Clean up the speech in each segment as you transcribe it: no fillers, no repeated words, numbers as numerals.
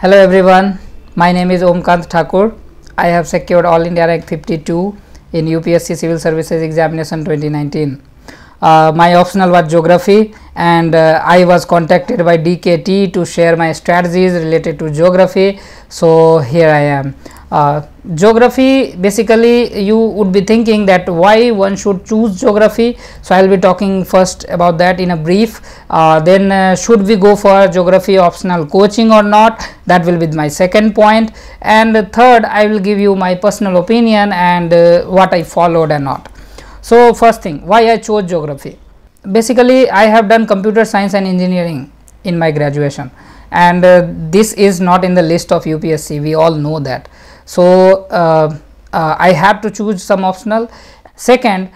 Hello everyone, my name is Omkant Thakur. I have secured All India Rank 52 in UPSC Civil Services Examination 2019. My optional was Geography, and I was contacted by DKT to share my strategies related to Geography. So here I am. Geography, basically you would be thinking that why one should choose Geography. So I will be talking first about that in a brief. Then should we go for Geography optional coaching or not, that will be my second point, and third I will give you my personal opinion and what I followed and not. So first thing, why I chose Geography. Basically I have done computer science and engineering in my graduation, and this is not in the list of UPSC, we all know that. So I have to choose some optional. Second,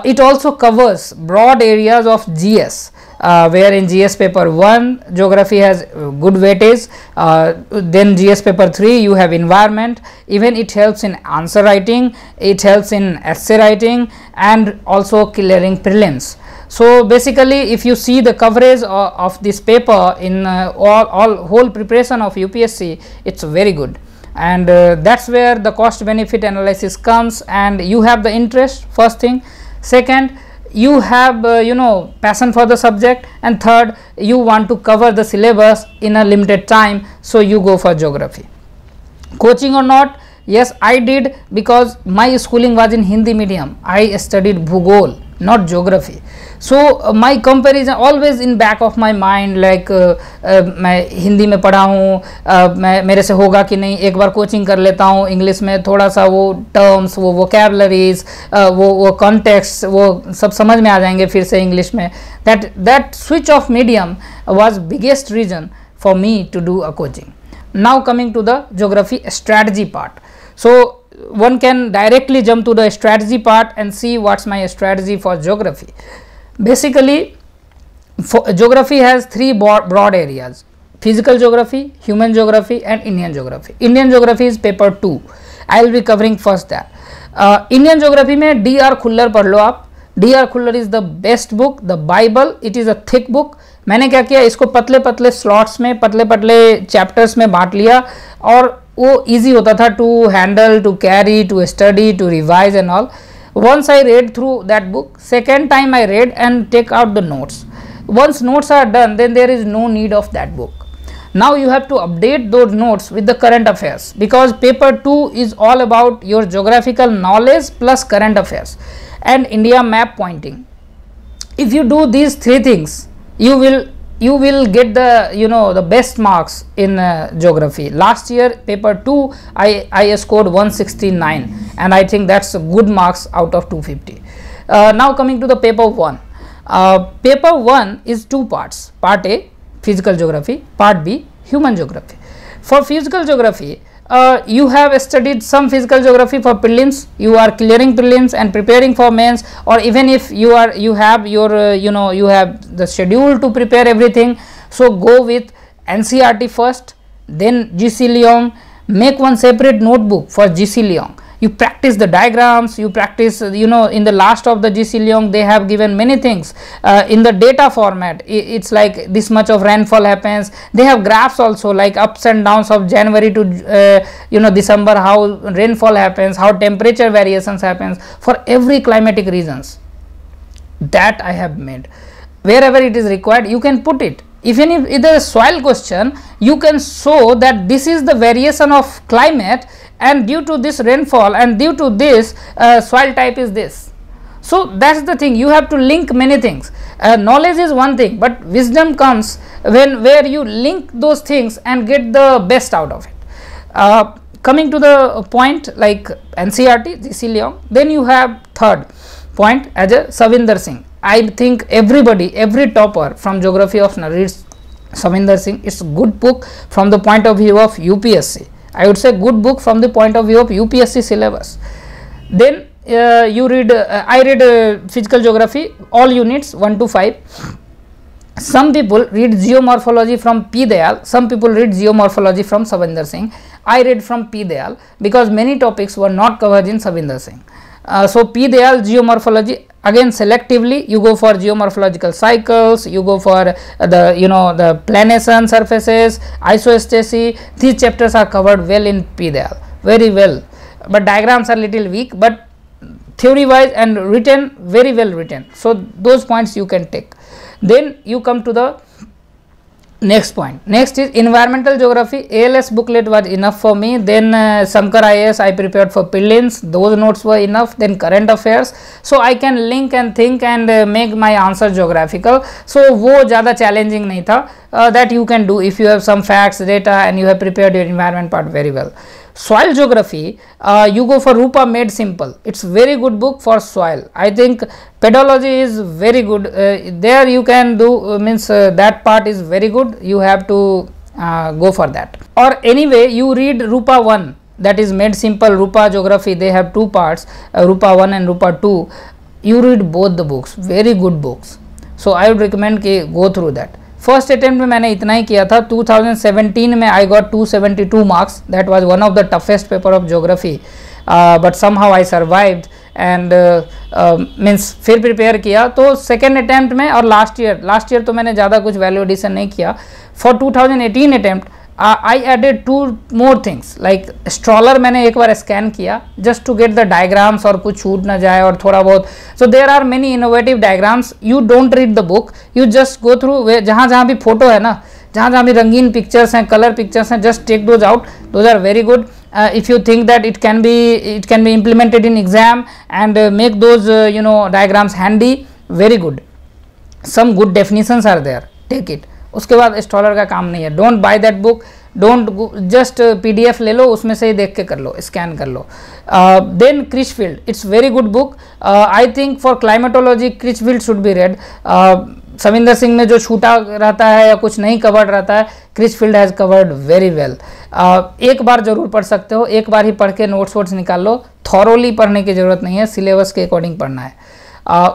it also covers broad areas of GS, where in GS paper 1 Geography has good weightage, then GS paper 3 you have environment, even it helps in answer writing, it helps in essay writing, and also clearing prelims. So basically if you see the coverage of this paper in whole preparation of UPSC, it's very good, and that's where the cost benefit analysis comes, and you have the interest, first thing. Second, you have passion for the subject, and third, you want to cover the syllabus in a limited time, so you go for Geography. Coaching or not, yes I did, because my schooling was in Hindi medium. I studied Bhugol, not Geography. So my comparison always in back of my mind, like मैं हिंदी में पढ़ा हूँ, मेरे से होगा कि नहीं, एक बार कोचिंग कर लेता हूँ इंग्लिश में, थोड़ा सा वो टर्म्स, वो वोकैबलरीज, वो कॉन्टेक्स्ट, वो सब समझ में आ जाएंगे फिर से इंग्लिश में. that switch of medium was biggest reason for me to do a coaching. Now coming to the Geography strategy part. So one can directly jump to the strategy part and see what's my strategy for Geography. Basically Geography has three broad areas: Physical Geography, Human Geography, and Indian Geography. Indian Geography is paper 2. I will be covering first that. Indian Geography में D.R. Khuller पढ़ लो आप. D.R. Khuller is the best book, the Bible. It is a thick book. मैंने क्या किया, इसको पतले पतले slots में, पतले पतले चैप्टर्स में बांट लिया, और वो easy होता था to handle, to carry, to study, to revise and all. Once I read through that book, second time I read and take out the notes. Once notes are done, then there is no need of that book. Now you have to update those notes with the current affairs, because paper 2 is all about your geographical knowledge plus current affairs and India map pointing. If you do these three things, you will get the the best marks in Geography. Last year paper 2 I scored 169, and I think that's good marks out of 250. Now coming to the paper 1. Paper 1 is two parts: part A, Physical Geography; part B, Human Geography. For Physical Geography, you have studied some Physical Geography for prelims, you are clearing prelims and preparing for mains, or even if you have your you have the schedule to prepare everything, so go with NCERT first, then GC Leong. Make one separate notebook for GC Leong. You practice the diagrams, you practice in the last of the GC Leong they have given many things in the data format. It's like this much of rainfall happens. They have graphs also, like ups and downs of January to December, how rainfall happens, how temperature variations happens for every climatic reasons. That I have made. Wherever it is required, you can put it. Even if it is a soil question, you can show that this is the variation of climate, and due to this rainfall and due to this soil type is this. So that's the thing, you have to link many things. Knowledge is one thing, but wisdom comes where you link those things and get the best out of it. Coming to the point, like NCERT, GC Leong, then you have third point as a Savinder Singh. I think everybody, every topper from Geography optional reads Savinder Singh. It's a good book from the point of view of UPSC. I would say good book from the point of view of UPSC syllabus. Then you read, I read Physical Geography, all units 1 to 5. Some people read Geomorphology from P. Dayal, some people read Geomorphology from Savinder Singh. I read from P. Dayal because many topics were not covered in Savinder Singh. So P. Dayal, geomorphology, again selectively you go for geomorphological cycles, you go for the the planation surfaces, isostacy. These chapters are covered well in P. Dayal, very well, but diagrams are little weak, but theory wise and written very well written. So those points you can take. Then you come to the next point. Next is environmental geography. ALS booklet was enough for me. Then Shankar IAS I prepared for prelims, those notes were enough. Then current affairs, so I can link and think and make my answer geographical. So वो ज़्यादा challenging नहीं था. That you can do if you have some facts, data, and you have prepared your environment part very well. Soil geography, you go for Rupa Made Simple. It's very good book for soil. I think pedology is very good. There you can do that part is very good. You have to go for that. Or anyway, you read Rupa 1, that is Made Simple, Rupa Geography. They have two parts, Rupa 1 and Rupa 2. You read both the books, very good books. So I would recommend कि go through that. First attempt में मैंने इतना ही किया था. 2017 में I got 272 marks. That was one of the toughest paper of geography, but somehow I survived and means फिर prepare किया. तो सेकेंड अटेम्प्ट में और लास्ट ईयर तो मैंने ज़्यादा कुछ वैल्यू एडिशन नहीं किया. For 2018 attempt I added 2 more things like stroller मैंने एक बार स्कैन किया just to get the diagrams और कुछ छूट ना जाए और थोड़ा बहुत. So there are many innovative diagrams. You don't read the book, you just go through. जहाँ जहाँ भी फोटो है ना, जहाँ भी रंगीन पिक्चर्स हैं, कलर पिक्चर्स हैं, just take those out. Those are very good. If you think that it can be implemented in exam and make those diagrams handy, very good. Some good definitions are there, take it. उसके बाद स्टॉलर का काम नहीं है. Don't by that book, don't just PDF ले लो, उसमें से ही देख के कर लो, स्कैन कर लो. Then Critchfield, it's very good book. I think for climatology Critchfield should be read. Savinder Singh में जो छूटा रहता है या कुछ नहीं कवर्ड रहता है, क्रिचफील्ड हैज़ कवर्ड वेरी वेल. एक बार जरूर पढ़ सकते हो, एक बार ही पढ़ के नोट्स वोट्स निकाल लो. थॉरोली पढ़ने की ज़रूरत नहीं है, सिलेबस के अकॉर्डिंग पढ़ना है.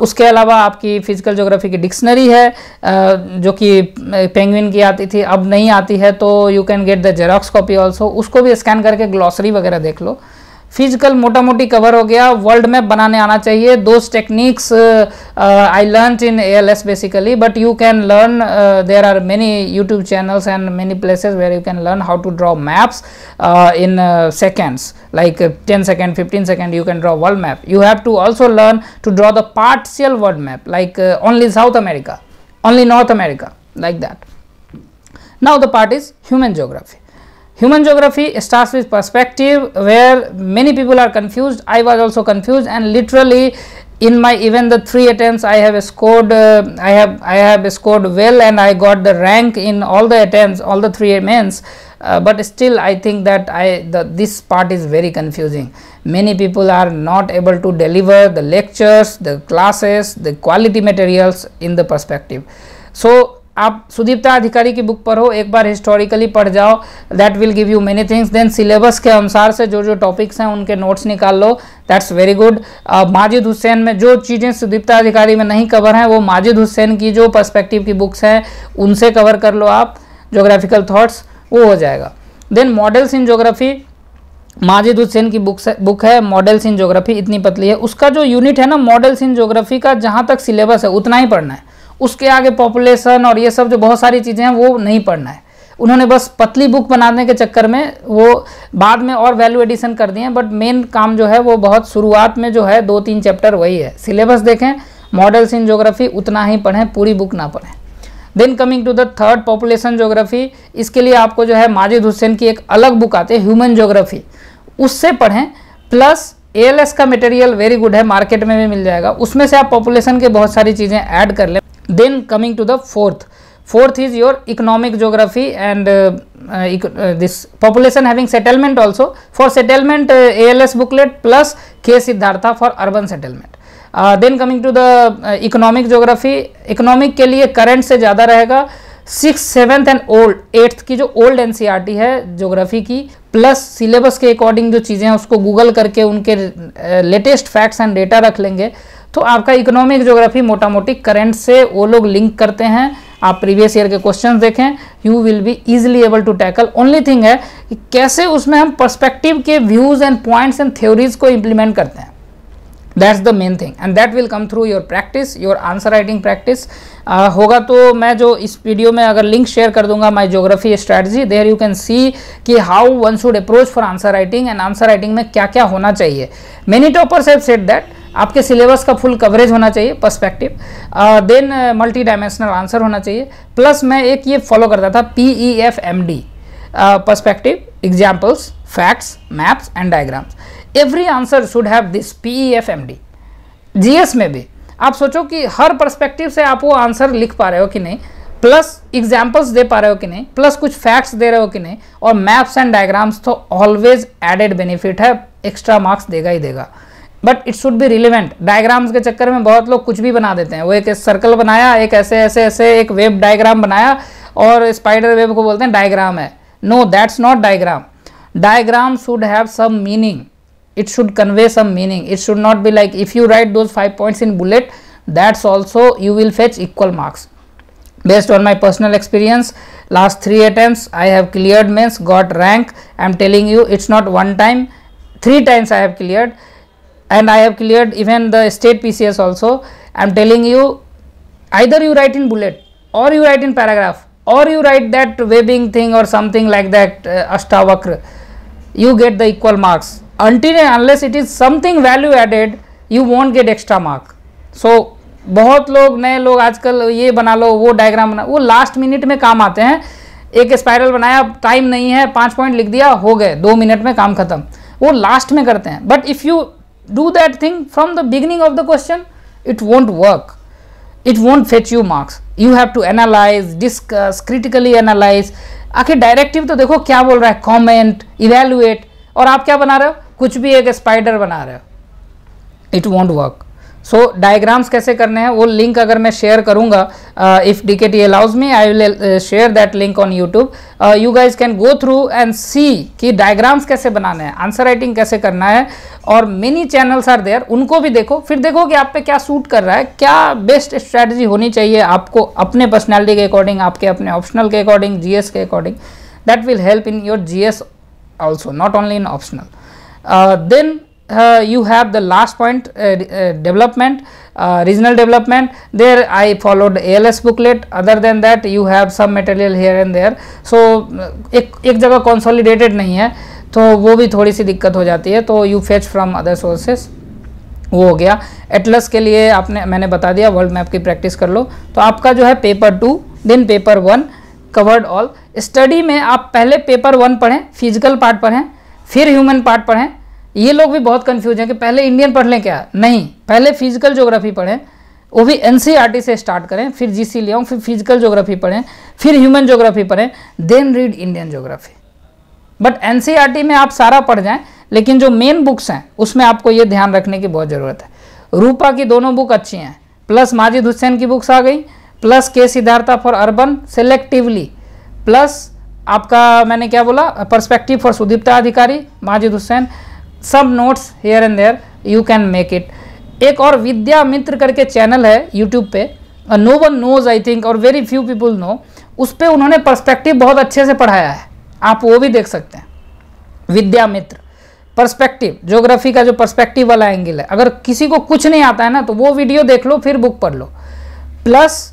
उसके अलावा आपकी फिजिकल ज्योग्राफी की डिक्शनरी है जो कि पेंगुइन की आती थी, अब नहीं आती है, तो you can get the xerox copy also. उसको भी स्कैन करके ग्लॉसरी वगैरह देख लो. फिजिकल मोटा मोटी कवर हो गया. वर्ल्ड मैप बनाने आना चाहिए. Those techniques I learn in ALS basically, but you can learn. There are many YouTube channels and many places where you can learn how to draw maps in seconds, like 10 second, 15 second you can draw world map. You have to also learn to draw the partial world map, like only South America, only North America, like that. Now the part is human geography. Human geography starts with perspective, where many people are confused. I was also confused, and literally in my even the 3 attempts I have scored I have scored well, and I got the rank in all the attempts, all the 3 mains. But still I think that this part is very confusing. Many people are not able to deliver the lectures, the classes, the quality materials in the perspective. So आप सुदीप्ता अधिकारी की book पढ़ो, एक बार historically पढ़ जाओ, that will give you many things. Then syllabus के अनुसार से जो जो टॉपिक्स हैं उनके नोट्स निकाल लो, that's very good. Majid Hussain में जो चीज़ें सुदीप्ता अधिकारी में नहीं कवर हैं, वो माजिद हुसैन की जो पर्सपेक्टिव की बुक्स हैं उनसे कवर कर लो आप. ज्योग्राफिकल थॉट्स वो हो जाएगा. Then models in geography, Majid Hussain की बुक है मॉडल्स इन ज्योग्राफी, इतनी पतली है. उसका जो यूनिट है ना मॉडल्स इन ज्योग्राफी का, जहाँ तक सिलेबस है उतना ही पढ़ना है. उसके आगे पॉपुलेशन और ये सब जो बहुत सारी चीज़ें हैं वो नहीं पढ़ना है. उन्होंने बस पतली बुक बनाने के चक्कर में वो बाद में और वैल्यू एडिशन कर दिए हैं, बट मेन काम जो है वो बहुत शुरुआत में जो है 2-3 चैप्टर वही है. सिलेबस देखें, मॉडल्स इन ज्योग्राफी उतना ही पढ़ें, पूरी बुक ना पढ़ें. Then coming to the third, population geography. इसके लिए आपको जो है माजिद हुसैन की एक अलग बुक आती है ह्यूमन ज्योग्राफी, उससे पढ़ें. प्लस ALS का मटेरियल वेरी गुड है, मार्केट में भी मिल जाएगा, उसमें से आप पॉपुलेशन के बहुत सारी चीज़ें ऐड कर लें. Then coming to the fourth is your economic geography and this population having settlement also. For settlement ALS booklet plus K Siddhartha for urban settlement. Then coming to the economic geography, economic के लिए current से ज़्यादा रहेगा. 6th, 7th and 8th की जो old NCERT है geography की, plus syllabus के अकॉर्डिंग जो चीज़ें हैं उसको गूगल करके उनके लेटेस्ट फैक्ट्स एंड डेटा रख लेंगे, तो आपका इकोनॉमिक ज्योग्राफी मोटा मोटी करंट से वो लोग लिंक करते हैं. आप प्रीवियस ईयर के क्वेश्चंस देखें, you will be easily able to tackle. Only thing है कि कैसे उसमें हम पर्सपेक्टिव के views and points and theories को इम्प्लीमेंट करते हैं. That's the main thing and that will come through your practice, your answer writing practice होगा। तो मैं जो इस वीडियो में अगर लिंक शेयर कर दूंगा my geography strategy, there you can see कि how one should approach for answer writing and answer writing में क्या क्या होना चाहिए। Many toppers have said that आपके सिलेबस का फुल कवरेज होना चाहिए, perspective, then multi dimensional answer होना चाहिए, प्लस मैं एक ये फॉलो करता था PEFMD, perspective, examples, facts, maps and diagrams. Every answer should have this PEFMD। GS में भी आप सोचो कि हर पर्सपेक्टिव से आप वो आंसर लिख पा रहे हो कि नहीं, प्लस एग्जाम्पल्स दे पा रहे हो कि नहीं, प्लस कुछ फैक्ट्स दे रहे हो कि नहीं, और मैप्स एंड डायग्राम्स तो ऑलवेज एडेड बेनिफिट है, एक्स्ट्रा मार्क्स देगा ही देगा, but it should be relevant. Diagrams के चक्कर में बहुत लोग कुछ भी बना देते हैं। वो एक सर्कल बनाया, एक ऐसे ऐसे ऐसे एक वेब डायग्राम बनाया और स्पाइडर वेब को बोलते हैं डायग्राम है। No, that's not diagram. Diagram should have some meaning, it should convey some meaning. It should not be like if you write those 5 points in bullet, that's also you will fetch equal marks. Based on my personal experience, last 3 attempts I have cleared mains, got rank. I'm telling you, it's not one time, 3 times I have cleared, and I have cleared even the state PCS also. I'm telling you, either you write in bullet or you write in paragraph or you write that webbing thing or something like that, Ashtavakra, you get the equal marks. Until and unless it is something value added, you won't get extra mark. So बहुत लोग, नए लोग आजकल ये बना लो, वो diagram बना, वो लास्ट मिनट में काम आते हैं। एक स्पाइरल बनाया, टाइम नहीं है, 5 पॉइंट लिख दिया, हो गए, 2 मिनट में काम खत्म, वो लास्ट में करते हैं। But if you do that thing from the beginning of the question, it won't work, it won't fetch you marks. You have to analyse, discuss, critically analyse. आखिर डायरेक्टिव तो देखो क्या बोल रहा है, कॉमेंट, इवेल्युएट, और आप क्या बना रहे हो, कुछ भी एक स्पाइडर बना रहे हो, it won't work. So diagrams कैसे करने हैं वो लिंक अगर मैं शेयर करूंगा, if DKT allows me, I will share that link on YouTube. You guys can go through and see कि डायग्राम्स कैसे बनाने हैं, आंसर राइटिंग कैसे करना है, और मेनी चैनल्स आर देयर, उनको भी देखो, फिर देखो कि आप पे क्या सूट कर रहा है, क्या बेस्ट स्ट्रैटेजी होनी चाहिए आपको अपने पर्सनैलिटी के अकॉर्डिंग, आपके अपने ऑप्शनल के अकॉर्डिंग, GS के according. That will help in your GS also, not only in optional. Then you have the last point, development, regional development. There I followed ALS booklet. Other than that you have some material here and there. So एक जगह consolidated नहीं है, तो वो भी थोड़ी सी दिक्कत हो जाती है, तो you fetch from other sources। वो हो गया। एटलस के लिए मैंने बता दिया, वर्ल्ड मैप की प्रैक्टिस कर लो। तो आपका जो है paper 2 then paper 1 covered all. Study में आप पहले पेपर 1 पढ़ें, फिजिकल पार्ट पढ़ें, फिर ह्यूमन पार्ट पढ़ें। ये लोग भी बहुत कंफ्यूज हैं कि पहले इंडियन पढ़ लें क्या, नहीं, पहले फिजिकल ज्योग्राफी पढ़ें, वो भी NCERT से स्टार्ट करें, फिर GC ले आऊँ, फिर फिजिकल ज्योग्राफी पढ़ें, फिर ह्यूमन ज्योग्राफी पढ़ें, then read Indian geography. But NCERT में आप सारा पढ़ जाएं, लेकिन जो मेन बुक्स हैं उसमें आपको ये ध्यान रखने की बहुत ज़रूरत है। रूपा की दोनों बुक अच्छी हैं, प्लस माजिद हुसैन की बुक्स आ गई, प्लस के Siddhartha for urban selectively, plus आपका मैंने क्या बोला, पर्सपेक्टिव फॉर सुदीप्ता अधिकारी, माजिद हुसैन, सब notes here and there, you can make it. एक और विद्या मित्र करके चैनल है यूट्यूब पे, no one knows I think, और वेरी फ्यू पीपल नो, उस पर उन्होंने पर्सपेक्टिव बहुत अच्छे से पढ़ाया है, आप वो भी देख सकते हैं। विद्या मित्र पर्सपेक्टिव, ज्योग्राफी का जो पर्सपेक्टिव वाला एंगल है, अगर किसी को कुछ नहीं आता है ना, तो वो वीडियो देख लो, फिर बुक पढ़ लो। प्लस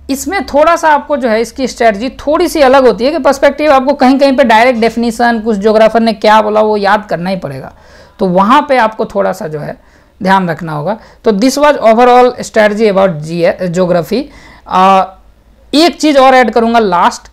इसमें थोड़ा सा आपको जो है इसकी स्ट्रेटजी थोड़ी सी अलग होती है कि पर्सपेक्टिव आपको कहीं कहीं पे डायरेक्ट डेफिनेशन, कुछ ज्योग्राफर ने क्या बोला वो याद करना ही पड़ेगा, तो वहाँ पे आपको थोड़ा सा जो है ध्यान रखना होगा। तो this was overall strategy about geography. एक चीज़ और ऐड करूँगा लास्ट,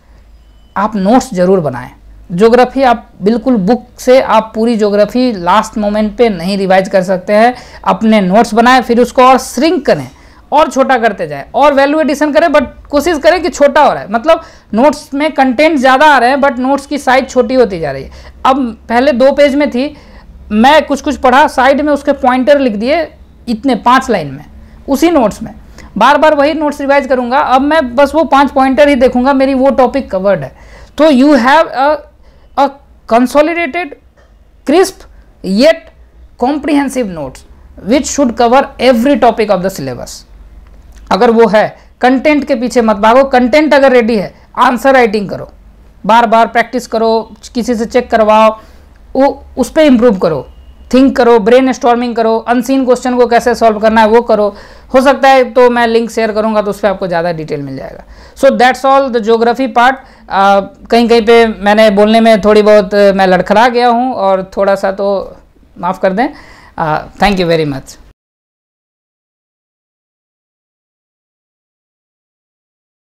आप नोट्स ज़रूर बनाएं। ज्योग्राफी आप बिल्कुल बुक से आप पूरी ज्योग्राफी लास्ट मोमेंट पे नहीं रिवाइज कर सकते हैं, अपने नोट्स बनाएं, फिर उसको और श्रिंक करें और छोटा करते जाए और वैल्यू एडिशन करें, बट कोशिश करें कि छोटा हो रहा है, मतलब नोट्स में कंटेंट ज़्यादा आ रहे हैं बट नोट्स की साइज छोटी होती जा रही है। अब पहले 2 पेज में थी, मैं कुछ पढ़ा, साइड में उसके पॉइंटर लिख दिए इतने 5 लाइन में, उसी नोट्स में बार बार वही नोट्स रिवाइज करूँगा। अब मैं बस वो 5 पॉइंटर ही देखूंगा, मेरी वो टॉपिक कवर्ड है। तो you have a consolidated, crisp yet comprehensive notes which should cover every topic of the syllabus. अगर वो है, कंटेंट के पीछे मत भागो, कंटेंट अगर रेडी है, आंसर राइटिंग करो, बार बार प्रैक्टिस करो, किसी से चेक करवाओ, वो उस पर इम्प्रूव करो, थिंक करो, ब्रेन स्टॉर्मिंग करो, अनसीन क्वेश्चन को कैसे सॉल्व करना है वो करो। हो सकता है तो मैं लिंक शेयर करूंगा तो उस पर आपको ज़्यादा डिटेल मिल जाएगा। So that's all the geography part. कहीं कहीं पे मैंने बोलने में थोड़ी बहुत मैं लड़खड़ा गया हूँ और थोड़ा सा तो माफ़ कर दें। Thank you very much.